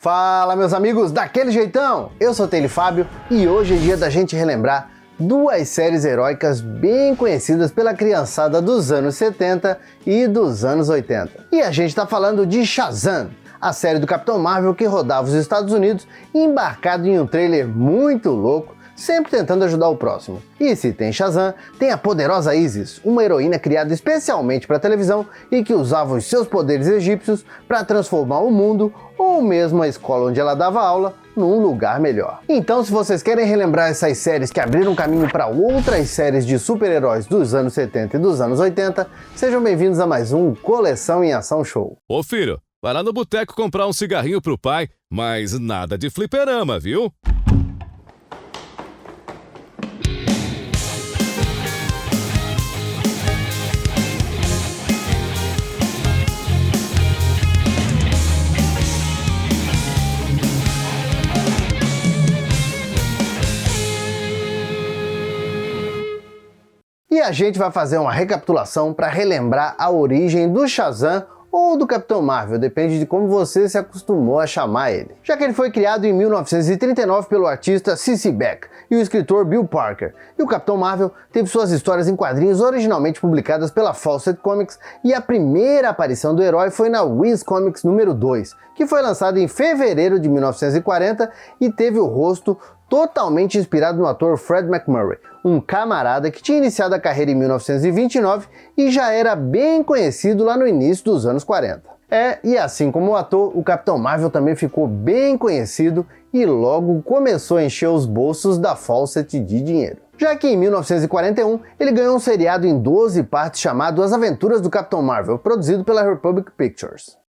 Fala, meus amigos, daquele jeitão! Eu sou o Taylor Fábio e hoje é dia da gente relembrar duas séries heróicas bem conhecidas pela criançada dos anos 70 e dos anos 80. E a gente tá falando de Shazam, a série do Capitão Marvel que rodava os Estados Unidos embarcado em um trailer muito louco, sempre tentando ajudar o próximo. E se tem Shazam, tem a poderosa Isis, uma heroína criada especialmente para televisão e que usava os seus poderes egípcios para transformar o mundo, ou mesmo a escola onde ela dava aula, num lugar melhor. Então, se vocês querem relembrar essas séries que abriram caminho para outras séries de super-heróis dos anos 70 e dos anos 80, sejam bem-vindos a mais um Coleção em Ação Show. Ô filho, vai lá no boteco comprar um cigarrinho pro pai, mas nada de fliperama, viu? E a gente vai fazer uma recapitulação para relembrar a origem do Shazam ou do Capitão Marvel, depende de como você se acostumou a chamar ele. Já que ele foi criado em 1939 pelo artista C.C. Beck e o escritor Bill Parker, e o Capitão Marvel teve suas histórias em quadrinhos originalmente publicadas pela Fawcett Comics, e a primeira aparição do herói foi na Viz Comics número 2, que foi lançado em fevereiro de 1940 e teve o rosto totalmente inspirado no ator Fred MacMurray, um camarada que tinha iniciado a carreira em 1929 e já era bem conhecido lá no início dos anos 40. E assim como o ator, o Capitão Marvel também ficou bem conhecido e logo começou a encher os bolsos da Fawcett de dinheiro. Já que em 1941 ele ganhou um seriado em 12 partes chamado As Aventuras do Capitão Marvel, produzido pela Republic Pictures.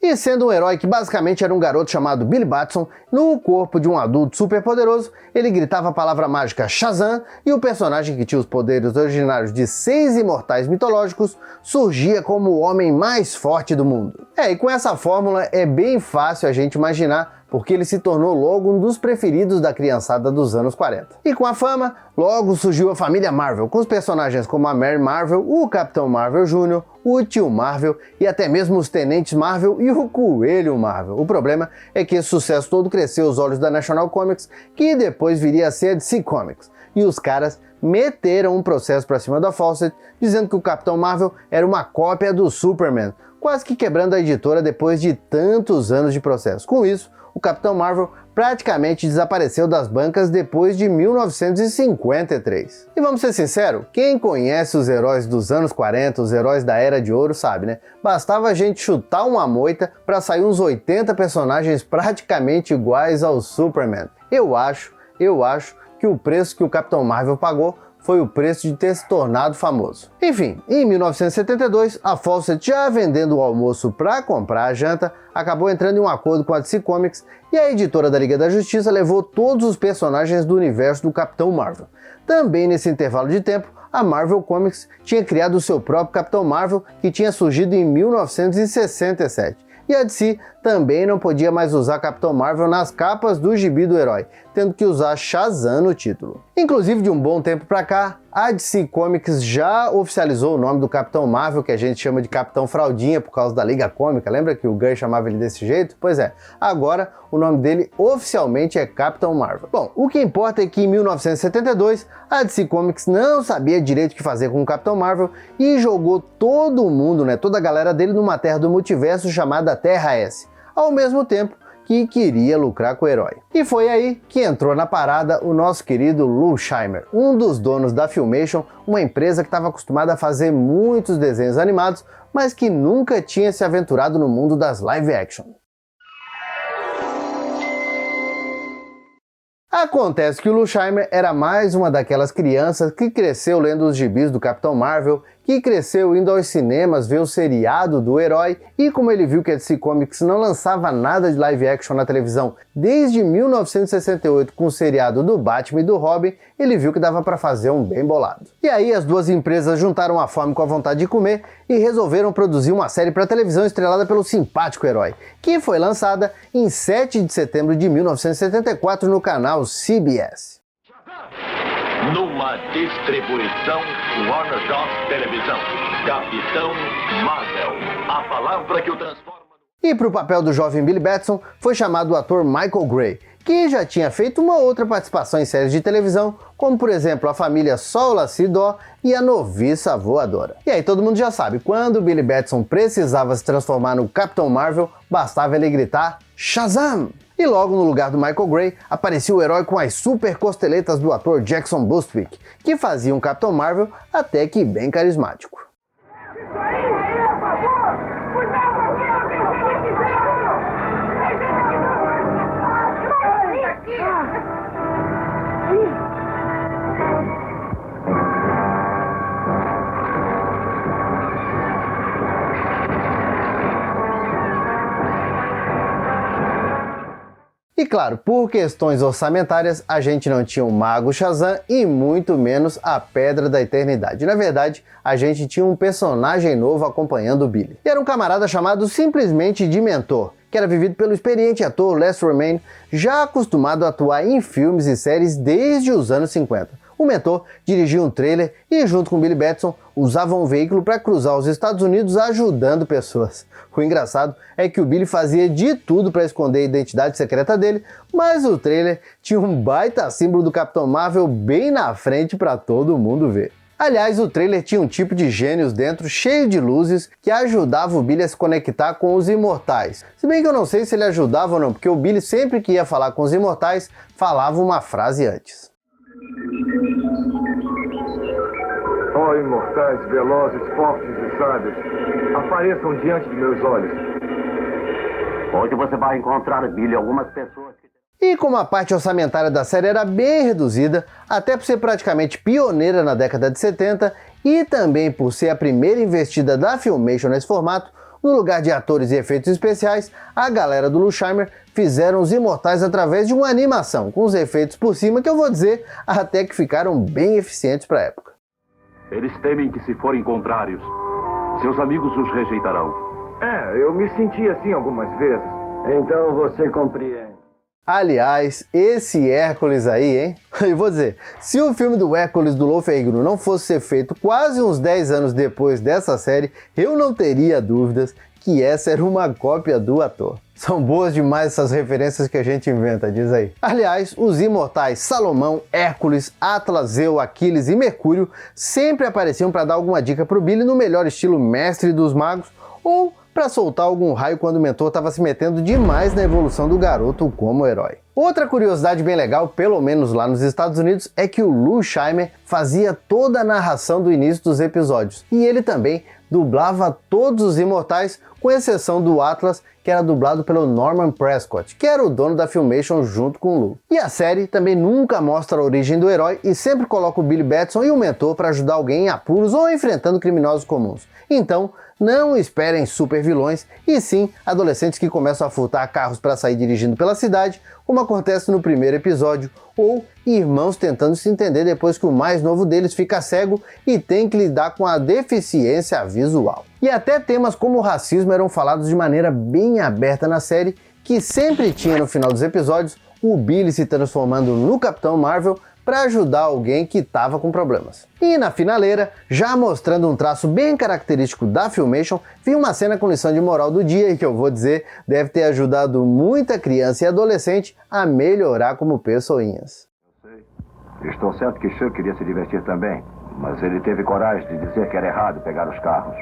E sendo um herói que basicamente era um garoto chamado Billy Batson, no corpo de um adulto superpoderoso, ele gritava a palavra mágica Shazam e o personagem que tinha os poderes originários de 6 imortais mitológicos surgia como o homem mais forte do mundo. E com essa fórmula é bem fácil a gente imaginar porque ele se tornou logo um dos preferidos da criançada dos anos 40. E com a fama, logo surgiu a família Marvel, com os personagens como a Mary Marvel, o Capitão Marvel Jr., o Tio Marvel e até mesmo os Tenentes Marvel e o Coelho Marvel. O problema é que esse sucesso todo cresceu aos olhos da National Comics, que depois viria a ser a DC Comics. E os caras meteram um processo pra cima da Fawcett, dizendo que o Capitão Marvel era uma cópia do Superman, quase que quebrando a editora depois de tantos anos de processo. Com isso, o Capitão Marvel praticamente desapareceu das bancas depois de 1953. E vamos ser sinceros, quem conhece os heróis dos anos 40, os heróis da Era de Ouro, sabe, né? Bastava a gente chutar uma moita para sair uns 80 personagens praticamente iguais ao Superman. Eu acho que o preço que o Capitão Marvel pagou foi o preço de ter se tornado famoso. Enfim, em 1972, a Fawcett, já vendendo o almoço para comprar a janta, acabou entrando em um acordo com a DC Comics e a editora da Liga da Justiça levou todos os personagens do universo do Capitão Marvel. Também nesse intervalo de tempo, a Marvel Comics tinha criado o seu próprio Capitão Marvel, que tinha surgido em 1967. E a DC também não podia mais usar Capitão Marvel nas capas do gibi do herói, tendo que usar Shazam no título. Inclusive, de um bom tempo pra cá, a DC Comics já oficializou o nome do Capitão Marvel, que a gente chama de Capitão Fraldinha por causa da Liga Cômica. Lembra que o Gunn chamava ele desse jeito? Pois é, agora o nome dele oficialmente é Capitão Marvel. Bom, o que importa é que em 1972, a DC Comics não sabia direito o que fazer com o Capitão Marvel e jogou todo mundo, toda a galera dele numa terra do multiverso chamada Terra S, ao mesmo tempo que queria lucrar com o herói. E foi aí que entrou na parada o nosso querido Lou Scheimer, um dos donos da Filmation, uma empresa que estava acostumada a fazer muitos desenhos animados, mas que nunca tinha se aventurado no mundo das live action. Acontece que o Lou Scheimer era mais uma daquelas crianças que cresceu lendo os gibis do Capitão Marvel que cresceu indo aos cinemas ver o seriado do herói, e como ele viu que a DC Comics não lançava nada de live action na televisão desde 1968 com o seriado do Batman e do Robin, ele viu que dava para fazer um bem bolado. E aí as duas empresas juntaram a fome com a vontade de comer e resolveram produzir uma série para televisão estrelada pelo simpático herói, que foi lançada em 7 de setembro de 1974 no canal CBS. Numa distribuição Warner Bros. Televisão, Capitão Marvel, a palavra que o transforma... E para o papel do jovem Billy Batson foi chamado o ator Michael Gray, que já tinha feito uma outra participação em séries de televisão, como por exemplo A Família Sola Sidó e A Noviça Voadora. E aí todo mundo já sabe, quando o Billy Batson precisava se transformar no Capitão Marvel, bastava ele gritar Shazam! E logo no lugar do Michael Gray aparecia o herói com as super costeletas do ator Jackson Bostwick, que fazia um Capitão Marvel até que bem carismático. E claro, por questões orçamentárias, a gente não tinha o Mago Shazam e muito menos a Pedra da Eternidade. Na verdade, a gente tinha um personagem novo acompanhando o Billy. E era um camarada chamado simplesmente de Mentor, que era vivido pelo experiente ator Les Romain, já acostumado a atuar em filmes e séries desde os anos 50. O Mentor dirigia um trailer e, junto com Billy Batson, usava um veículo para cruzar os Estados Unidos ajudando pessoas. O engraçado é que o Billy fazia de tudo para esconder a identidade secreta dele, mas o trailer tinha um baita símbolo do Capitão Marvel bem na frente para todo mundo ver. Aliás, o trailer tinha um tipo de gênios dentro, cheio de luzes, que ajudava o Billy a se conectar com os Imortais. Se bem que eu não sei se ele ajudava ou não, porque o Billy sempre que ia falar com os Imortais, falava uma frase antes. Ó imortais, velozes, fortes e sábios, apareçam diante de meus olhos. Hoje você vai encontrar, Billy, algumas pessoas que... E como a parte orçamentária da série era bem reduzida, até por ser praticamente pioneira na década de 70 e também por ser a primeira investida da Filmation nesse formato, no lugar de atores e efeitos especiais, a galera do Lusheimer fizeram os Imortais através de uma animação, com os efeitos por cima que eu vou dizer até que ficaram bem eficientes para a época. Eles temem que, se forem contrários, seus amigos os rejeitarão. Eu me senti assim algumas vezes. Então você compreende. Aliás, esse Hércules aí, hein? Eu vou dizer, se o filme do Hércules do Lou Ferrigno não fosse ser feito quase uns 10 anos depois dessa série, eu não teria dúvidas que essa era uma cópia do ator. São boas demais essas referências que a gente inventa, diz aí. Aliás, os imortais Salomão, Hércules, Atlas, Zeu, Aquiles e Mercúrio sempre apareciam para dar alguma dica pro Billy no melhor estilo Mestre dos Magos, ou para soltar algum raio quando o Mentor estava se metendo demais na evolução do garoto como herói. Outra curiosidade bem legal, pelo menos lá nos Estados Unidos, é que o Lou Scheimer fazia toda a narração do início dos episódios, e ele também dublava todos os Imortais, com exceção do Atlas, que era dublado pelo Norman Prescott, que era o dono da Filmation junto com o Lou. E a série também nunca mostra a origem do herói e sempre coloca o Billy Batson e o Mentor para ajudar alguém em apuros ou enfrentando criminosos comuns. Então, não esperem super vilões, e sim adolescentes que começam a furtar carros para sair dirigindo pela cidade, como acontece no primeiro episódio, ou irmãos tentando se entender depois que o mais novo deles fica cego e tem que lidar com a deficiência visual. E até temas como o racismo eram falados de maneira bem aberta na série, que sempre tinha no final dos episódios o Billy se transformando no Capitão Marvel para ajudar alguém que estava com problemas. E na finaleira, já mostrando um traço bem característico da Filmation, vi uma cena com lição de moral do dia e que eu vou dizer deve ter ajudado muita criança e adolescente a melhorar como pessoinhas. Estou certo que Chuck queria se divertir também, mas ele teve coragem de dizer que era errado pegar os carros.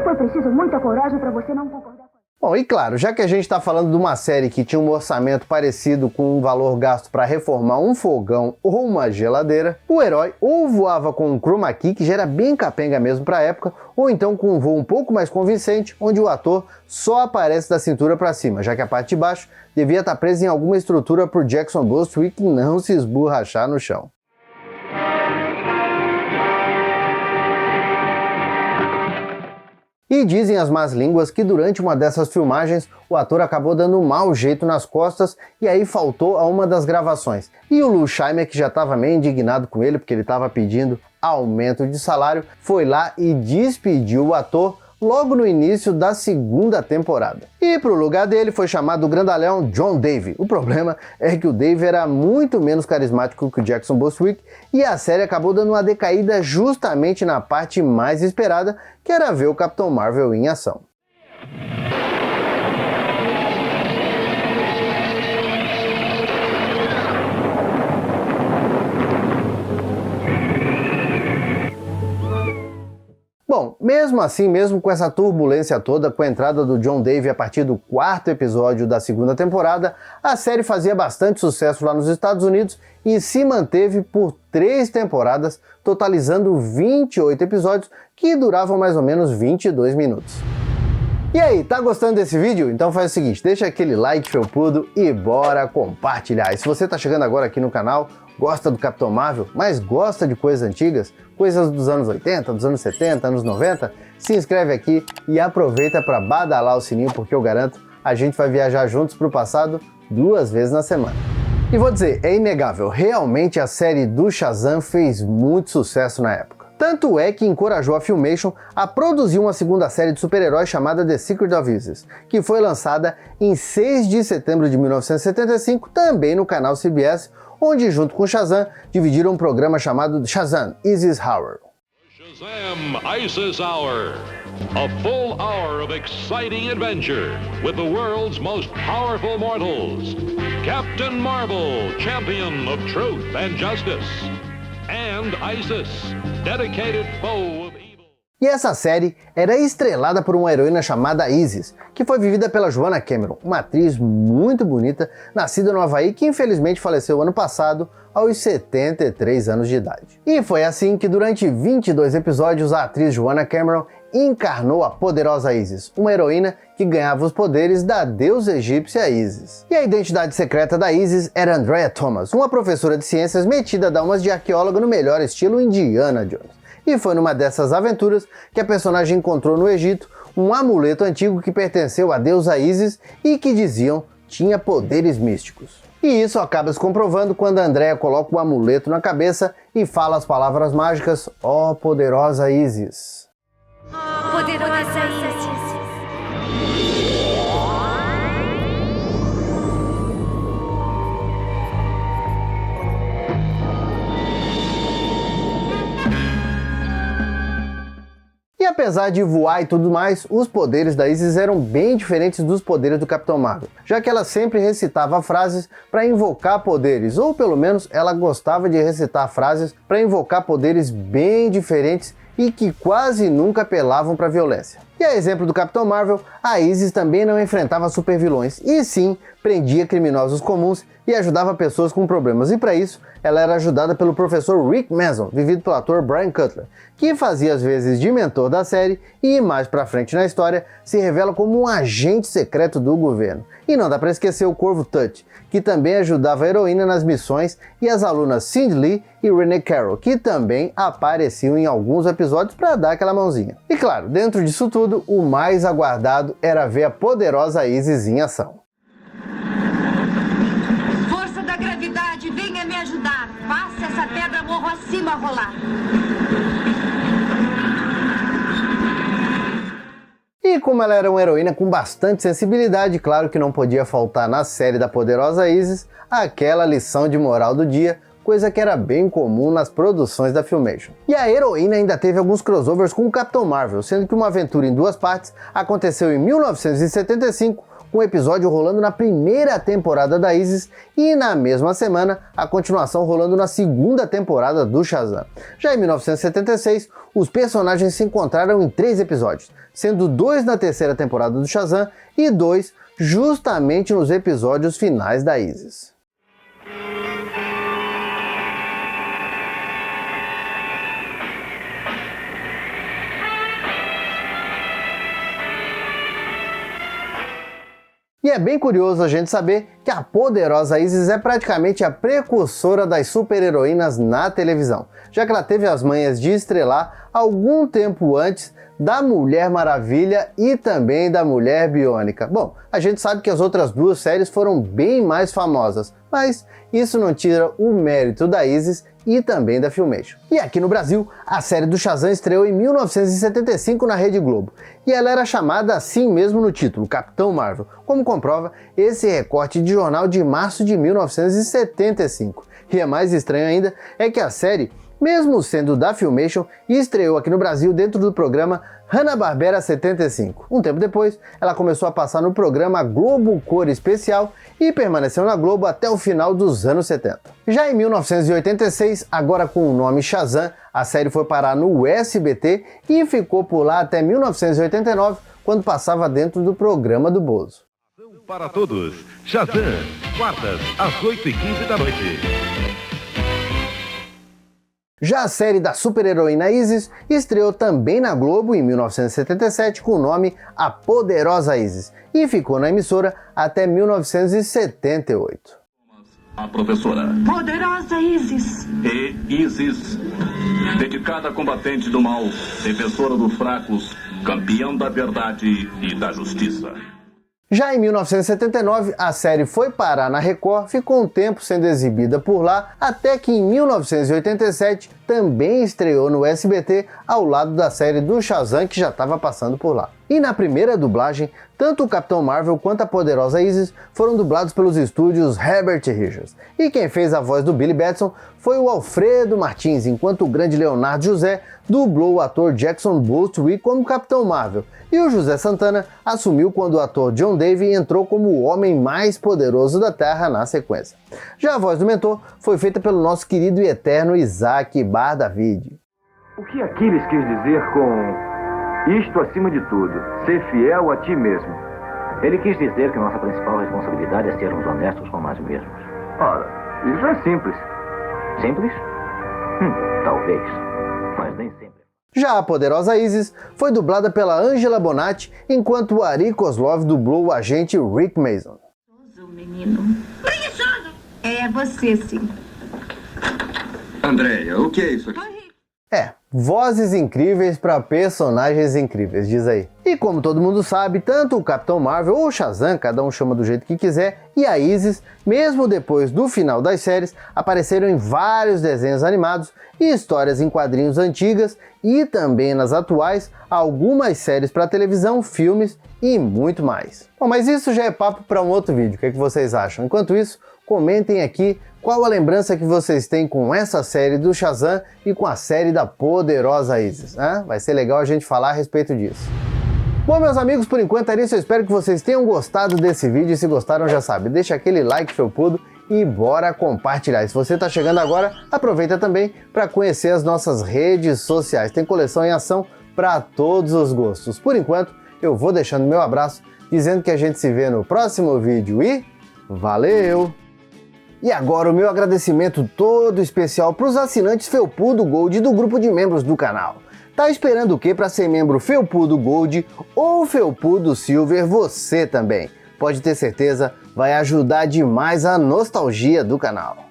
Foi preciso muita coragem para você não concordar com... Bom, e claro, já que a gente está falando de uma série que tinha um orçamento parecido com um valor gasto para reformar um fogão ou uma geladeira, o herói ou voava com um chroma key, que já era bem capenga mesmo para a época, ou então com um voo um pouco mais convincente, onde o ator só aparece da cintura para cima, já que a parte de baixo devia estar presa em alguma estrutura por Jackson Bostwick não se esborrachar no chão. E dizem as más línguas que durante uma dessas filmagens o ator acabou dando um mau jeito nas costas e aí faltou a uma das gravações. E o Lou Scheimer, que já estava meio indignado com ele porque ele estava pedindo aumento de salário, foi lá e despediu o ator logo no início da segunda temporada. E para o lugar dele foi chamado o grandalhão John Davey. O problema é que o Davey era muito menos carismático que o Jackson Bostwick e a série acabou dando uma decaída justamente na parte mais esperada, que era ver o Capitão Marvel em ação. Bom, mesmo assim, mesmo com essa turbulência toda, com a entrada do John Davey a partir do 4º episódio da segunda temporada, a série fazia bastante sucesso lá nos Estados Unidos e se manteve por 3 temporadas, totalizando 28 episódios que duravam mais ou menos 22 minutos. E aí, tá gostando desse vídeo? Então faz o seguinte, deixa aquele like felpudo e bora compartilhar. E se você tá chegando agora aqui no canal, gosta do Capitão Marvel, mas gosta de coisas antigas, coisas dos anos 80, dos anos 70, anos 90, se inscreve aqui e aproveita para badalar o sininho, porque eu garanto, a gente vai viajar juntos pro passado 2 vezes na semana. E vou dizer, é inegável, realmente a série do Shazam fez muito sucesso na época. Tanto é que encorajou a Filmation a produzir uma segunda série de super-heróis chamada The Secret of Isis, que foi lançada em 6 de setembro de 1975, também no canal CBS, onde junto com Shazam dividiram um programa chamado Shazam Isis Hour. Shazam Isis Hour, a full hour of exciting adventure with the world's most powerful mortals. Captain Marvel, champion of truth and justice, and Isis, dedicated foe of evil. E essa série era estrelada por uma heroína chamada Isis, que foi vivida pela Joanna Cameron, uma atriz muito bonita, nascida no Havaí, que infelizmente faleceu ano passado, aos 73 anos de idade. E foi assim que durante 22 episódios a atriz Joanna Cameron encarnou a poderosa Isis, uma heroína que ganhava os poderes da deusa egípcia Isis. E a identidade secreta da Isis era Andrea Thomas, uma professora de ciências metida a dar umas de arqueóloga no melhor estilo Indiana Jones. E foi numa dessas aventuras que a personagem encontrou no Egito um amuleto antigo que pertenceu à deusa Isis e que diziam tinha poderes místicos. E isso acaba se comprovando quando a Andrea coloca o amuleto na cabeça e fala as palavras mágicas, ó poderosa Isis. Poderosa Isis. E apesar de voar e tudo mais, os poderes da Isis eram bem diferentes dos poderes do Capitão Marvel, já que ela sempre recitava frases para invocar poderes, ou pelo menos ela gostava de recitar frases para invocar poderes bem diferentes e que quase nunca apelavam para violência. E a exemplo do Capitão Marvel, a Isis também não enfrentava supervilões, e sim prendia criminosos comuns e ajudava pessoas com problemas, e para isso ela era ajudada pelo professor Rick Mason, vivido pelo ator Brian Cutler, que fazia as vezes de mentor da série e mais pra frente na história se revela como um agente secreto do governo. E não dá pra esquecer o Corvo Tut, que também ajudava a heroína nas missões, e as alunas Cindy Lee e Renee Carroll, que também apareciam em alguns episódios para dar aquela mãozinha. E claro, dentro disso tudo, o mais aguardado era ver a poderosa Isis em ação. Força da gravidade, venha me ajudar. Faça essa pedra morro acima rolar. E como ela era uma heroína com bastante sensibilidade, claro que não podia faltar na série da poderosa Isis aquela lição de moral do dia, coisa que era bem comum nas produções da Filmation. E a heroína ainda teve alguns crossovers com o Capitão Marvel, sendo que uma aventura em 2 partes aconteceu em 1975, com um episódio rolando na primeira temporada da Isis e na mesma semana a continuação rolando na segunda temporada do Shazam. Já em 1976, os personagens se encontraram em 3 episódios, sendo 2 na terceira temporada do Shazam e 2 justamente nos episódios finais da Isis. E é bem curioso a gente saber que a poderosa Isis é praticamente a precursora das super-heroínas na televisão, já que ela teve as manhas de estrelar algum tempo antes da Mulher Maravilha e também da Mulher Biônica. Bom, a gente sabe que as outras duas séries foram bem mais famosas, mas isso não tira o mérito da Isis e também da Filmation. E aqui no Brasil, a série do Shazam estreou em 1975 na Rede Globo, e ela era chamada assim mesmo no título, Capitão Marvel, como comprova esse recorte de jornal de março de 1975. E é mais estranho ainda é que a série, mesmo sendo da Filmation, estreou aqui no Brasil dentro do programa Hanna-Barbera 75. Um tempo depois, ela começou a passar no programa Globo Cor Especial e permaneceu na Globo até o final dos anos 70. Já em 1986, agora com o nome Shazam, a série foi parar no SBT e ficou por lá até 1989, quando passava dentro do programa do Bozo. Para todos, Shazam, quartas às 8h15 da noite. Já a série da super-heroína Isis estreou também na Globo em 1977 com o nome A Poderosa Isis e ficou na emissora até 1978. A professora. Poderosa Isis. E Isis, dedicada a combatente do mal, defensora dos fracos, campeã da verdade e da justiça. Já em 1979, a série foi parar na Record, ficou um tempo sendo exibida por lá, até que em 1987 também estreou no SBT ao lado da série do Shazam que já estava passando por lá. E na primeira dublagem, tanto o Capitão Marvel quanto a Poderosa Isis foram dublados pelos estúdios Herbert Richards. E quem fez a voz do Billy Batson foi o Alfredo Martins, enquanto o grande Leonardo José dublou o ator Jackson Bostwick como Capitão Marvel. E o José Santana assumiu quando o ator John Davy entrou como o homem mais poderoso da Terra na sequência. Já a voz do mentor foi feita pelo nosso querido e eterno Isaac Bar-David. O que Aquiles quis dizer com isto acima de tudo, ser fiel a ti mesmo? Ele quis dizer que nossa principal responsabilidade é sermos honestos com nós mesmos. Ora, isso é simples. Simples? Talvez, mas nem sempre. Já a Poderosa Isis foi dublada pela Angela Bonatti, enquanto o Ari Kozlov dublou o agente Rick Mason. Menino. Preguiçoso. É você, sim. Andréia, o que é isso aqui? Vozes incríveis para personagens incríveis, diz aí. E como todo mundo sabe, tanto o Capitão Marvel ou Shazam, cada um chama do jeito que quiser, e a Isis, mesmo depois do final das séries, apareceram em vários desenhos animados e histórias em quadrinhos antigas e também nas atuais, algumas séries para televisão, filmes e muito mais. Bom, mas isso já é papo para um outro vídeo, o que é que vocês acham? Enquanto isso, comentem aqui qual a lembrança que vocês têm com essa série do Shazam e com a série da Poderosa Isis. Vai ser legal a gente falar a respeito disso. Bom, meus amigos, por enquanto é isso. Eu espero que vocês tenham gostado desse vídeo. E se gostaram, já sabe, deixa aquele like felpudo e bora compartilhar. E se você está chegando agora, aproveita também para conhecer as nossas redes sociais. Tem coleção em ação para todos os gostos. Por enquanto, eu vou deixando meu abraço, dizendo que a gente se vê no próximo vídeo e valeu! E agora o meu agradecimento todo especial para os assinantes Felpudo Gold do grupo de membros do canal. Tá esperando o que para ser membro Felpudo Gold ou Felpudo Silver você também? Pode ter certeza, vai ajudar demais a nostalgia do canal.